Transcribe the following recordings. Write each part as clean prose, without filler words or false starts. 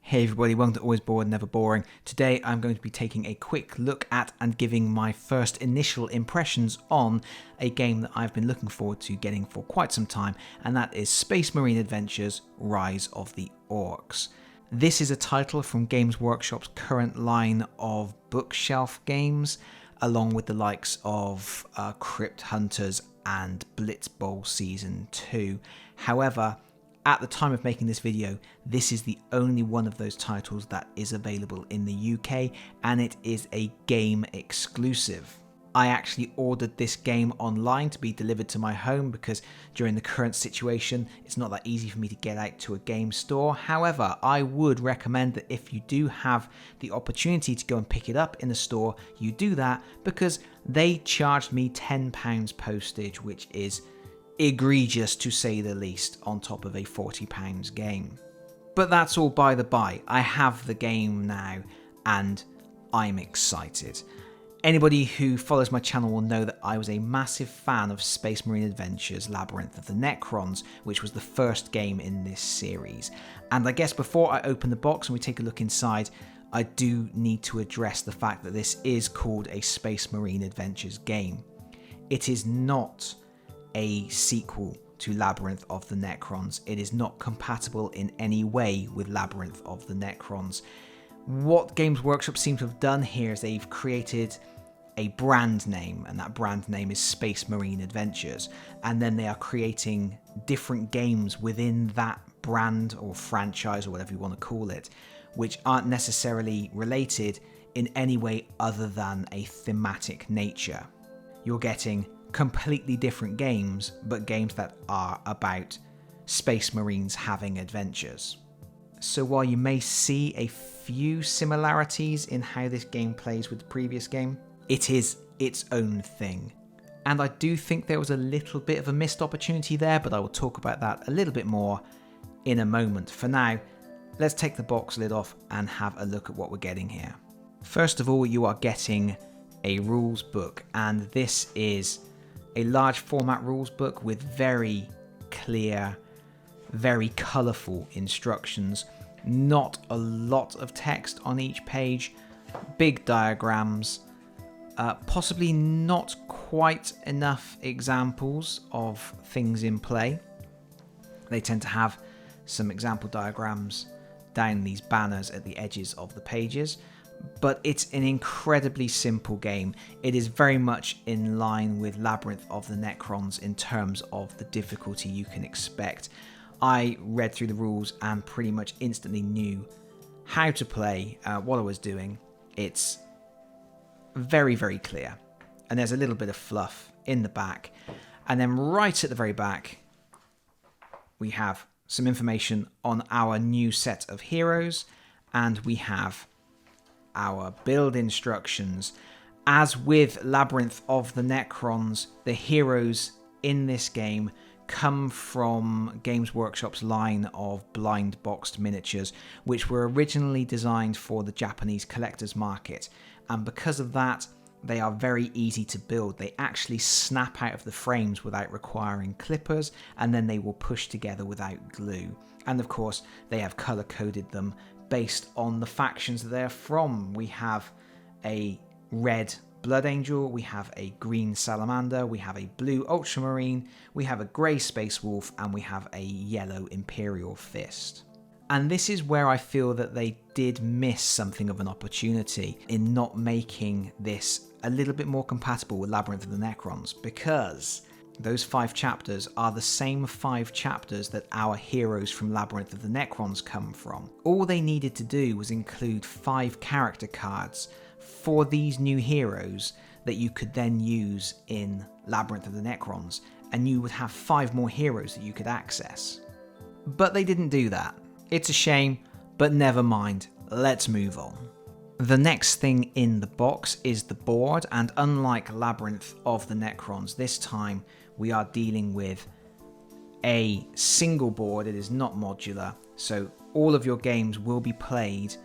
Hey everybody, welcome to Always Bored, Never Boring. Today I'm going to be taking a quick look at and giving my first initial impressions on a game that I've been looking forward to getting for quite some time, and that is Space Marine Adventures Rise of the Orks. This is a title from Games Workshop's current line of bookshelf games, along with the likes of Crypt Hunters and Blitz Bowl Season 2. However, at the time of making this video, this is the only one of those titles that is available in the UK, and it is a game exclusive. I actually ordered this game online to be delivered to my home because during the current situation, it's not that easy for me to get out to a game store. However, I would recommend that if you do have the opportunity to go and pick it up in a store, you do that, because they charged me £10 postage, which is egregious to say the least, on top of a £40 game. But that's all by the by. I have the game now and I'm excited. Anybody who follows my channel will know that I was a massive fan of Space Marine Adventures Labyrinth of the Necrons, which was the first game in this series. And I guess before I open the box and we take a look inside, I do need to address the fact that this is called a Space Marine Adventures game. It is not a sequel to Labyrinth of the Necrons. It is not compatible in any way with Labyrinth of the Necrons. What Games Workshop seem to have done here is they've created a brand name, and that brand name is Space Marine Adventures, and then they are creating different games within that brand or franchise or whatever you want to call it, which aren't necessarily related in any way other than a thematic nature. You're getting completely different games, but games that are about Space Marines having adventures. So while you may see a few similarities in how this game plays with the previous game, it is its own thing. And I do think there was a little bit of a missed opportunity there, but I will talk about that a little bit more in a moment. For now, let's take the box lid off and have a look at what we're getting here. First of all, you are getting a rules book, and this is a large format rules book with very clear, very colourful instructions. Not a lot of text on each page, big diagrams, possibly not quite enough examples of things in play. They tend to have some example diagrams down these banners at the edges of the pages. But it's an incredibly simple game. It is very much in line with Labyrinth of the Necrons in terms of the difficulty you can expect. I read through the rules and pretty much instantly knew how to play, what I was doing. It's very, very clear. And there's a little bit of fluff in the back. And then right at the very back, we have some information on our new set of heroes, and we have our build instructions. As with Labyrinth of the Necrons, the heroes in this game come from Games Workshop's line of blind boxed miniatures, which were originally designed for the Japanese collector's market, and because of that, they are very easy to build. They actually snap out of the frames without requiring clippers, and then they will push together without glue. And of course, they have color coded them based on the factions that they're from. We have a red Blood Angel, we have a green Salamander, we have a blue Ultramarine, we have a grey Space Wolf, and we have a yellow Imperial Fist. And this is where I feel that they did miss something of an opportunity in not making this a little bit more compatible with Labyrinth of the Necrons, because those 5 chapters are the same 5 chapters that our heroes from Labyrinth of the Necrons come from. All they needed to do was include 5 character cards for these new heroes that you could then use in Labyrinth of the Necrons, and you would have 5 more heroes that you could access. But they didn't do that. It's a shame, but never mind. Let's move on. The next thing in the box is the board, and unlike Labyrinth of the Necrons, this time we are dealing with a single board. It is not modular, so all of your games will be played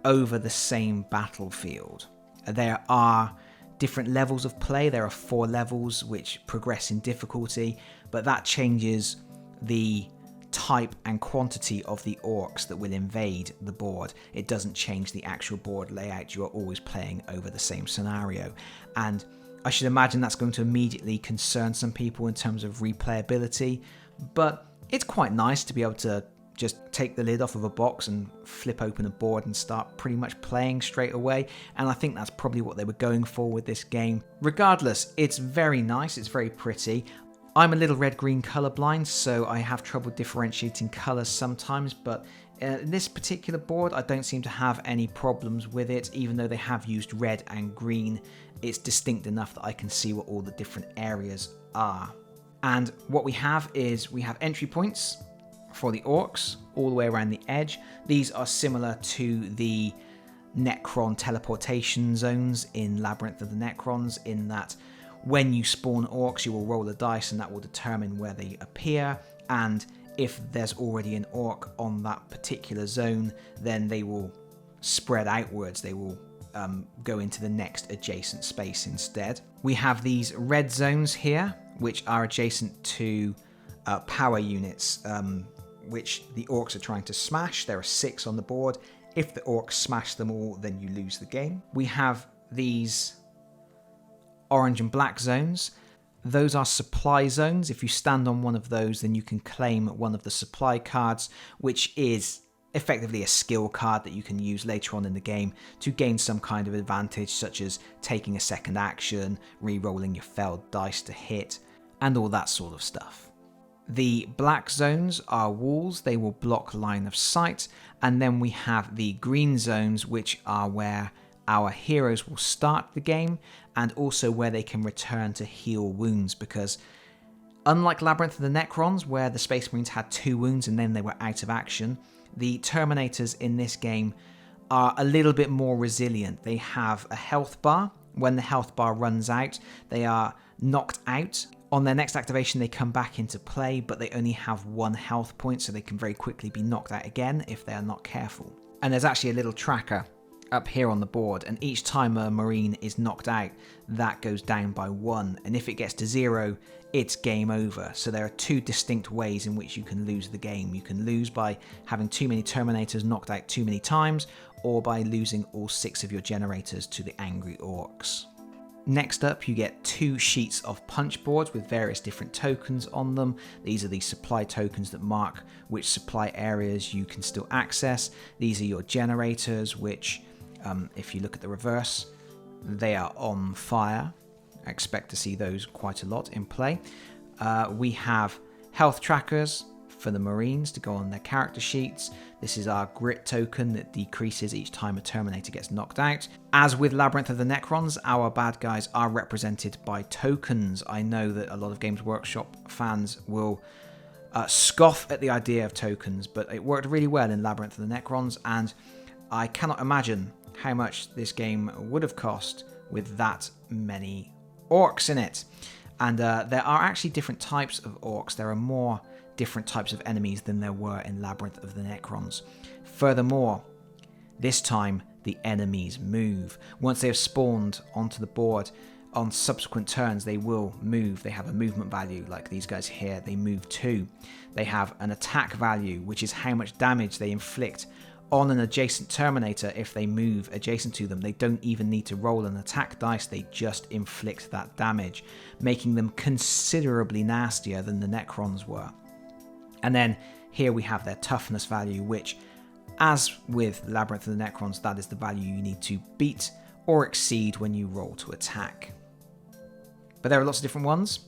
over the same battlefield. There are different levels of play. There are 4 levels which progress in difficulty, but that changes the type and quantity of the orcs that will invade the board. It doesn't change the actual board layout. You are always playing over the same scenario. And I should imagine that's going to immediately concern some people in terms of replayability, but it's quite nice to be able to just take the lid off of a box and flip open a board and start pretty much playing straight away. And I think that's probably what they were going for with this game. Regardless, it's very nice, it's very pretty. I'm a little red-green colorblind, so I have trouble differentiating colors sometimes, but this particular board, I don't seem to have any problems with it. Even though they have used red and green, it's distinct enough that I can see what all the different areas are. And what we have is we have entry points for the orcs all the way around the edge. These are similar to the Necron teleportation zones in Labyrinth of the Necrons, in that when you spawn orcs, you will roll a dice and that will determine where they appear, and if there's already an orc on that particular zone, then they will spread outwards. They will go into the next adjacent space instead. We have these red zones here, which are adjacent to power units, which the orcs are trying to smash. There are 6 on the board. If the orcs smash them all, then you lose the game. We have these orange and black zones. Those are supply zones. If you stand on one of those, then you can claim one of the supply cards, which is effectively a skill card that you can use later on in the game to gain some kind of advantage, such as taking a second action, re-rolling your failed dice to hit, and all that sort of stuff. The black zones are walls. They will block line of sight. And then we have the green zones, which are where our heroes will start the game, and also where they can return to heal wounds, because unlike Labyrinth of the Necrons, where the Space Marines had 2 wounds and then they were out of action, the Terminators in this game are a little bit more resilient. They have a health bar. When the health bar runs out, they are knocked out. On their next activation, they come back into play, but they only have 1 health point, so they can very quickly be knocked out again if they are not careful. And there's actually a little tracker up here on the board, and each time a Marine is knocked out, that goes down by 1, and if it gets to 0, it's game over. So there are 2 distinct ways in which you can lose the game. You can lose by having too many Terminators knocked out too many times, or by losing all 6 of your generators to the angry orcs. Next up, you get 2 sheets of punchboards with various different tokens on them. These are the supply tokens that mark which supply areas you can still access. These are your generators, which, if you look at the reverse, they are on fire. I expect to see those quite a lot in play. We have health trackers for the Marines to go on their character sheets. This is our grit token that decreases each time a Terminator gets knocked out. As with Labyrinth of the Necrons, our bad guys are represented by tokens. I know that a lot of Games Workshop fans will scoff at the idea of tokens, but it worked really well in Labyrinth of the Necrons, and I cannot imagine how much this game would have cost with that many orcs in it. And there are actually different types of orcs. There are more different types of enemies than there were in Labyrinth of the Necrons. Furthermore, this time the enemies move. Once they have spawned onto the board, on subsequent turns they will move. They have a movement value, like these guys here, they move too. They have an attack value, which is how much damage they inflict on an adjacent Terminator if they move adjacent to them. They don't even need to roll an attack dice, they just inflict that damage, making them considerably nastier than the Necrons were. And then here we have their toughness value, which, as with Labyrinth of the Necrons, that is the value you need to beat or exceed when you roll to attack. But there are lots of different ones,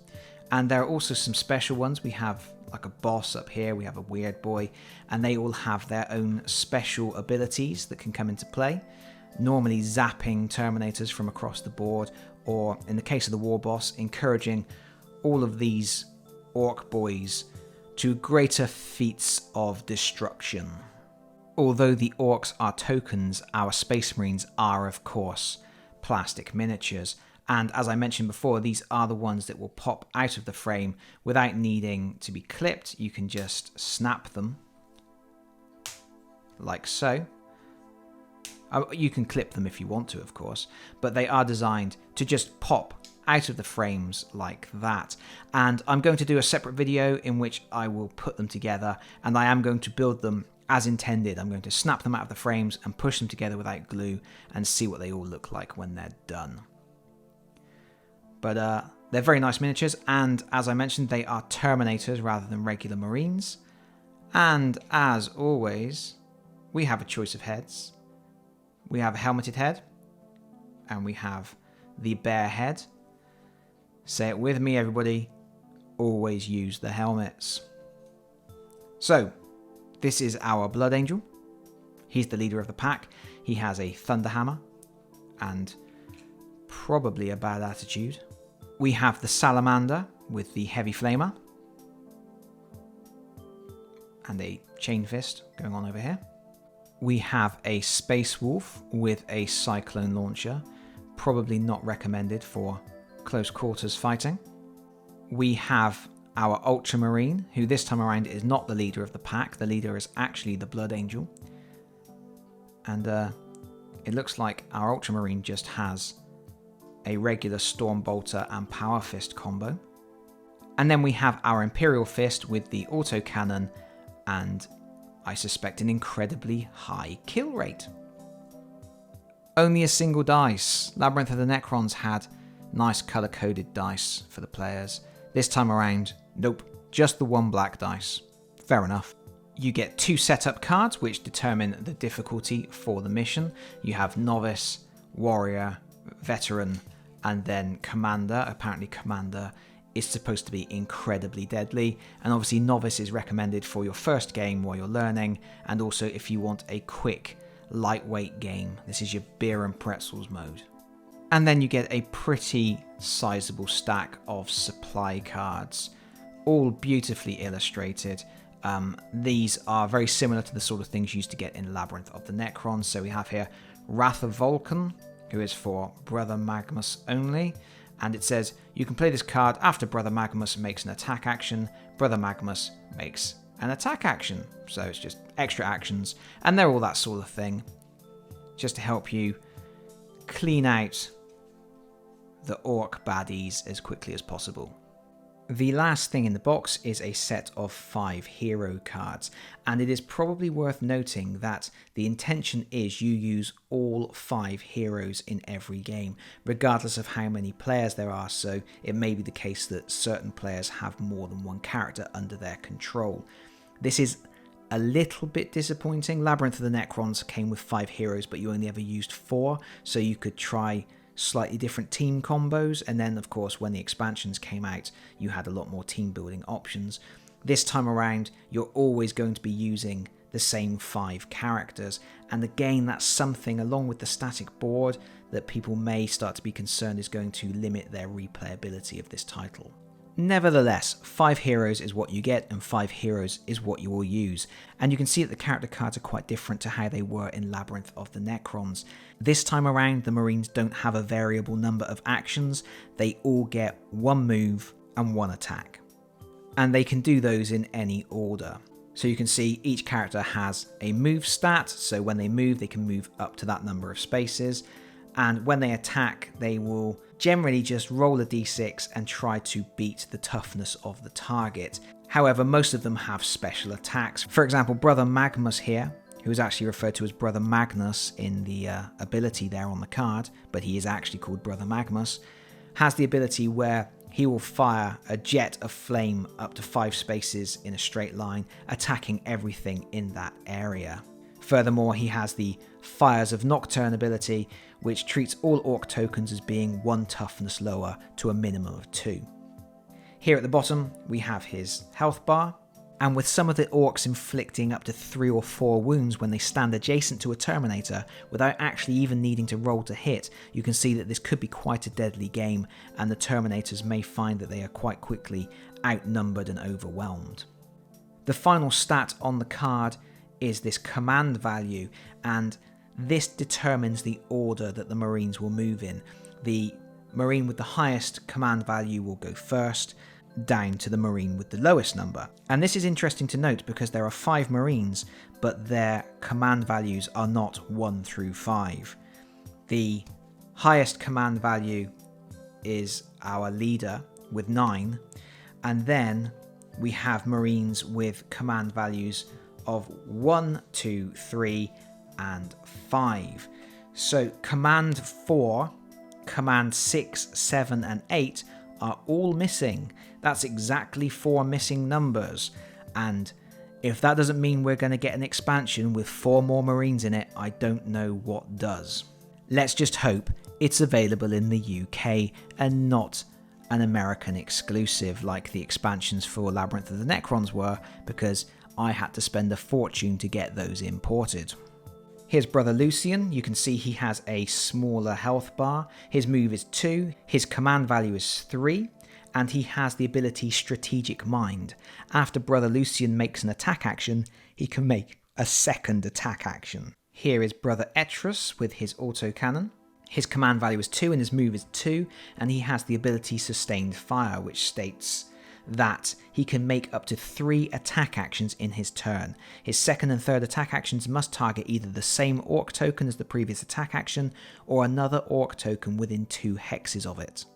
and there are also some special ones. We have like a boss up here, we have a weird boy, and they all have their own special abilities that can come into play. Normally zapping Terminators from across the board, or in the case of the war boss, encouraging all of these orc boys to greater feats of destruction. Although the orcs are tokens, our Space Marines are, of course, plastic miniatures. And as I mentioned before, these are the ones that will pop out of the frame without needing to be clipped. You can just snap them, like so. You can clip them if you want to, of course, but they are designed to just pop out of the frames like that. And I'm going to do a separate video in which I will put them together, and I am going to build them as intended. I'm going to snap them out of the frames and push them together without glue and see what they all look like when they're done. But they're very nice miniatures, and as I mentioned, they are Terminators rather than regular Marines. And as always, we have a choice of heads. We have a helmeted head, and we have the bear head. Say it with me, everybody. Always use the helmets. So, this is our Blood Angel. He's the leader of the pack. He has a thunder hammer and probably a bad attitude. We have the Salamander with the heavy flamer and a chain fist going on over here. We have a Space Wolf with a cyclone launcher, probably not recommended for close quarters fighting. We have our Ultramarine, who this time around is not the leader of the pack. The leader is actually the Blood Angel. And it looks like our Ultramarine just has a regular Stormbolter and Power Fist combo. And then we have our Imperial Fist with the autocannon and, I suspect, an incredibly high kill rate. Only a single dice. Labyrinth of the Necrons had nice colour-coded dice for the players. This time around, nope, just the one black dice. Fair enough. You get 2 setup cards which determine the difficulty for the mission. You have Novice, Warrior, Veteran, and then Commander. Apparently Commander is supposed to be incredibly deadly, and obviously Novice is recommended for your first game while you're learning, and also if you want a quick, lightweight game. This is your beer and pretzels mode. And then you get a pretty sizable stack of supply cards, all beautifully illustrated. These are very similar to the sort of things you used to get in Labyrinth of the Necrons. So we have here Wrath of Vulcan, who is for Brother Magnus only. And it says, you can play this card after Brother Magnus makes an attack action. Brother Magnus makes an attack action. So it's just extra actions. And they're all that sort of thing, just to help you clean out the orc baddies as quickly as possible. The last thing in the box is a set of 5 hero cards, and it is probably worth noting that the intention is you use all 5 heroes in every game, regardless of how many players there are, so it may be the case that certain players have more than one character under their control. This is a little bit disappointing. Labyrinth of the Necrons came with 5 heroes, but you only ever used 4, so you could try slightly different team combos, and then of course when the expansions came out you had a lot more team building options. This time around you're always going to be using the same 5 characters, and again that's something, along with the static board, that people may start to be concerned is going to limit their replayability of this title. Nevertheless, 5 heroes is what you get, and 5 heroes is what you will use. And you can see that the character cards are quite different to how they were in Labyrinth of the Necrons. This time around, the Marines don't have a variable number of actions. They all get 1 move and 1 attack. And they can do those in any order. So you can see each character has a move stat, so when they move, they can move up to that number of spaces. And when they attack, they will generally just roll a d6 and try to beat the toughness of the target. However, most of them have special attacks. For example, Brother Magnus here, who is actually referred to as Brother Magnus in the ability there on the card, but he is actually called Brother Magnus, has the ability where he will fire a jet of flame up to 5 spaces in a straight line, attacking everything in that area. Furthermore, he has the Fires of Nocturne ability, which treats all orc tokens as being 1 toughness lower to a minimum of 2. Here at the bottom, we have his health bar, and with some of the orcs inflicting up to 3 or 4 wounds when they stand adjacent to a Terminator without actually even needing to roll to hit, you can see that this could be quite a deadly game, and the Terminators may find that they are quite quickly outnumbered and overwhelmed. The final stat on the card is this command value, and this determines the order that the Marines will move in. The Marine with the highest command value will go first, down to the Marine with the lowest number. And this is interesting to note because there are 5 Marines, but their command values are not 1 through 5. The highest command value is our leader with 9, and then we have Marines with command values of 1, 2, 3, and 5. So command 4, command 6, 7, and 8 are all missing. That's exactly 4 missing numbers, and if that doesn't mean we're going to get an expansion with 4 more Marines in it, I don't know what does. Let's just hope it's available in the UK and not an American exclusive like the expansions for Labyrinth of the Necrons were, because I had to spend a fortune to get those imported. Here's Brother Lucian. You can see he has a smaller health bar. His move is 2, his command value is 3, and he has the ability Strategic Mind. After Brother Lucian makes an attack action, he can make a second attack action. Here is Brother Etrus with his autocannon. His command value is 2 and his move is 2, and he has the ability Sustained Fire, which states that he can make up to 3 attack actions in his turn. His second and third attack actions must target either the same Orc token as the previous attack action, or another Orc token within 2 hexes of it.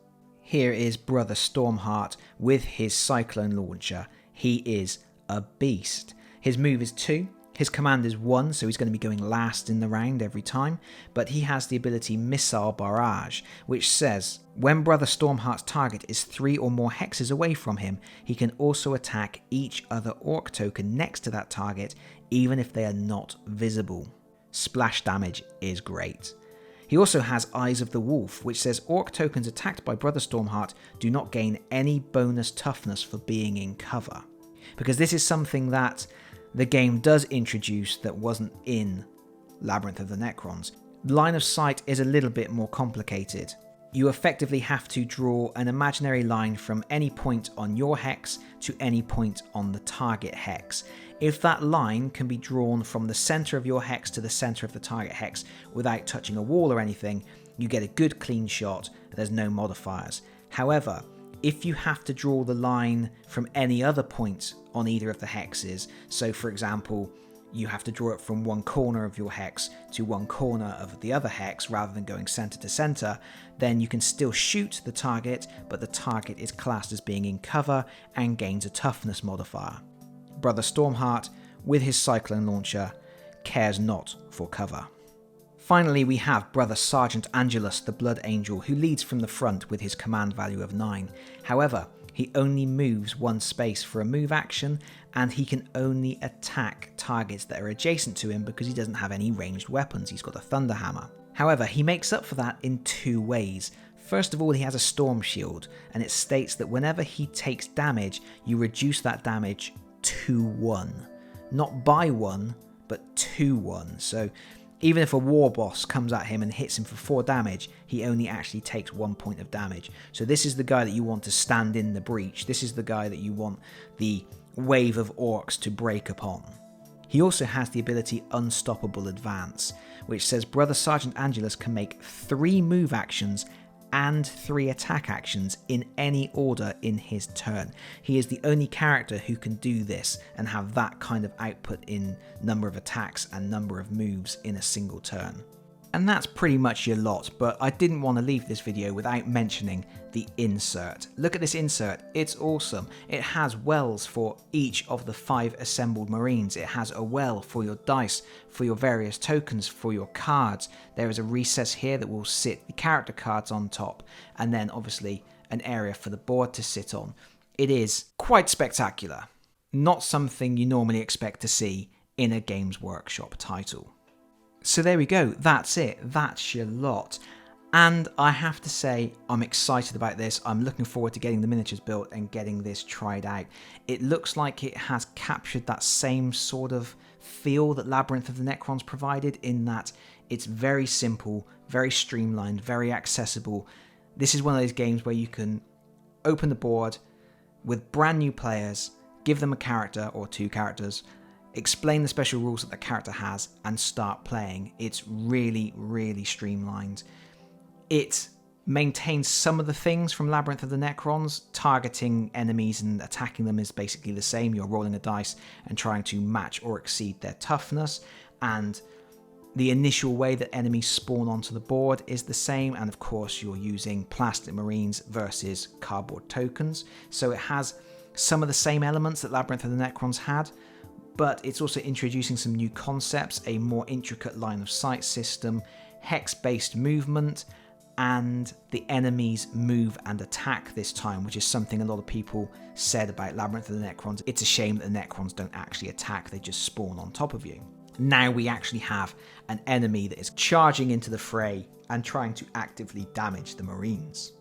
Here is Brother Stormheart with his Cyclone Launcher. He is a beast. His move is 2. His command is 1, so he's going to be going last in the round every time, but he has the ability Missile Barrage, which says, when Brother Stormheart's target is 3 or more hexes away from him, he can also attack each other Orc token next to that target, even if they are not visible. Splash damage is great. He also has Eyes of the Wolf, which says Orc tokens attacked by Brother Stormheart do not gain any bonus toughness for being in cover. Because this is something that the game does introduce that wasn't in Labyrinth of the Necrons. Line of sight is a little bit more complicated. You effectively have to draw an imaginary line from any point on your hex to any point on the target hex. If that line can be drawn from the center of your hex to the center of the target hex without touching a wall or anything, you get a good clean shot, there's no modifiers. However, if you have to draw the line from any other point on either of the hexes, so for example, you have to draw it from one corner of your hex to one corner of the other hex rather than going center to center, then you can still shoot the target, but the target is classed as being in cover and gains a toughness modifier. Brother Stormheart, with his Cyclone Launcher, cares not for cover. Finally, we have Brother Sergeant Angelus, the Blood Angel, who leads from the front with his command value of 9. However, he only moves 1 space for a move action, and he can only attack targets that are adjacent to him because he doesn't have any ranged weapons. He's got a Thunder Hammer. However, he makes up for that in 2 ways. First of all, he has a Storm Shield, and it states that whenever he takes damage, you reduce that damage to 1. Not by 1, but to 1. So even if a war boss comes at him and hits him for 4 damage, he only actually takes 1 point of damage. So this is the guy that you want to stand in the breach. This is the guy that you want the wave of orcs to break upon. He also has the ability Unstoppable Advance, which says Brother Sergeant Angelus can make 3 move actions and 3 attack actions in any order in his turn. He is the only character who can do this and have that kind of output in number of attacks and number of moves in a single turn. And that's pretty much your lot, but I didn't want to leave this video without mentioning the insert. Look at this insert, it's awesome. It has wells for each of the 5 assembled Marines. It has a well for your dice, for your various tokens, for your cards. There is a recess here that will sit the character cards on top, and then obviously an area for the board to sit on. It is quite spectacular. Not something you normally expect to see in a Games Workshop title. So there we go, that's it, that's your lot. And I have to say, I'm excited about this. I'm looking forward to getting the miniatures built and getting this tried out. It looks like it has captured that same sort of feel that Labyrinth of the Necrons provided, in that it's very simple, very streamlined, very accessible. This is one of those games where you can open the board with brand new players, give them a character or 2 characters, explain the special rules that the character has, and start playing. It's really, really streamlined. It maintains some of the things from Labyrinth of the Necrons. Targeting enemies and attacking them is basically the same. You're rolling a dice and trying to match or exceed their toughness, and The initial way that enemies spawn onto the board is the same, and of course you're using plastic marines versus cardboard tokens, so it has some of the same elements that Labyrinth of the Necrons had, but it's also introducing some new concepts, a more intricate line of sight system, hex-based movement, and the enemies move and attack this time, which is something a lot of people said about Labyrinth of the Necrons. It's a shame that the Necrons don't actually attack, they just spawn on top of you. Now we actually have an enemy that is charging into the fray and trying to actively damage the Marines.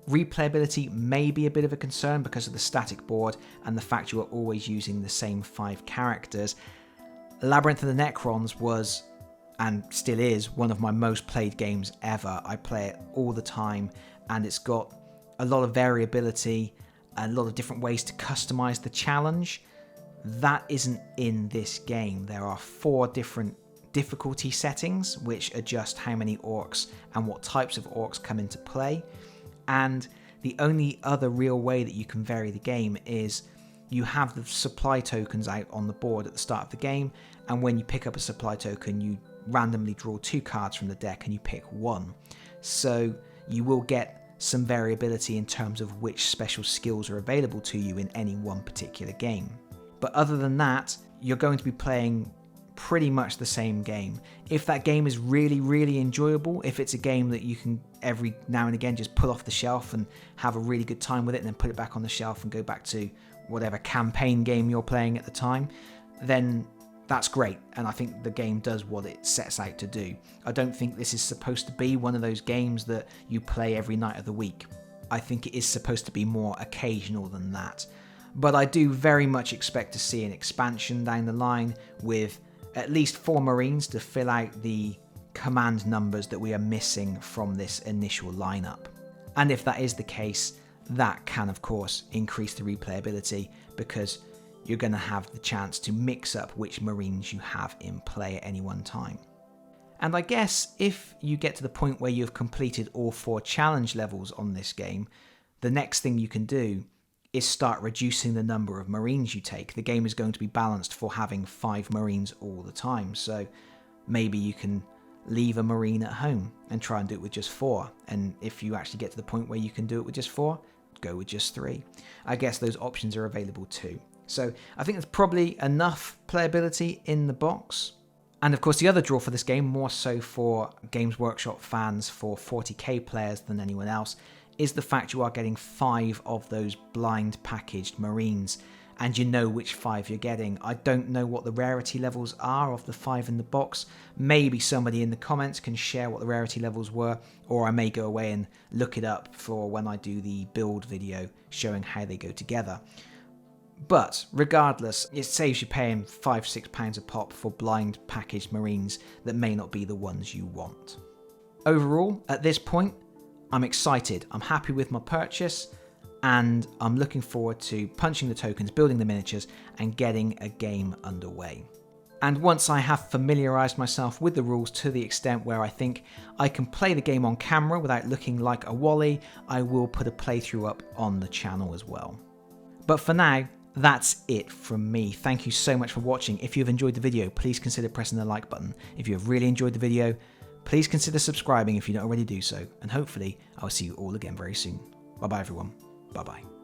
Replayability may be a bit of a concern because of the static board and the fact you are always using the same 5 characters. Labyrinth of the Necrons was, and still is, one of my most played games ever. I play it all the time, and it's got a lot of variability and a lot of different ways to customize the challenge. That isn't in this game. There are 4 different difficulty settings which adjust how many orcs and what types of orcs come into play, and the only other real way that you can vary the game is you have the supply tokens out on the board at the start of the game, and when you pick up a supply token you randomly draw 2 cards from the deck and you pick 1. So you will get some variability in terms of which special skills are available to you in any one particular game. But other than that, you're going to be playing pretty much the same game. If that game is really, really enjoyable, if it's a game that you can every now and again just pull off the shelf and have a really good time with it and then put it back on the shelf and go back to whatever campaign game you're playing at the time, then that's great. And I think the game does what it sets out to do. I don't think this is supposed to be one of those games that you play every night of the week. I think it is supposed to be more occasional than that. But I do very much expect to see an expansion down the line with at least 4 Marines to fill out the command numbers that we are missing from this initial lineup. And if that is the case, that can of course increase the replayability because you're going to have the chance to mix up which Marines you have in play at any one time. And I guess if you get to the point where you've completed all 4 challenge levels on this game, the next thing you can do is start reducing the number of Marines you take. The game is going to be balanced for having 5 Marines all the time, so maybe you can leave a Marine at home and try and do it with just 4, and if you actually get to the point where you can do it with just 4, go with just 3. I guess those options are available too. So I think there's probably enough playability in the box. And of course the other draw for this game, more so for Games Workshop fans, for 40k players than anyone else, is the fact you are getting 5 of those blind packaged Marines, and you know which 5 you're getting. I don't know what the rarity levels are of the 5 in the box. Maybe somebody in the comments can share what the rarity levels were, or I may go away and look it up for when I do the build video showing how they go together. But regardless, it saves you paying £5-6 a pop for blind packaged Marines that may not be the ones you want. Overall, at this point, I'm excited. I'm happy with my purchase, and I'm looking forward to punching the tokens, building the miniatures, and getting a game underway. And once I have familiarised myself with the rules to the extent where I think I can play the game on camera without looking like a wally, I will put a playthrough up on the channel as well. But for now, that's it from me. Thank you so much for watching. If you've enjoyed the video, please consider pressing the like button. If you have really enjoyed the video, please consider subscribing if you don't already do so, and hopefully I'll see you all again very soon. Bye bye everyone. Bye bye.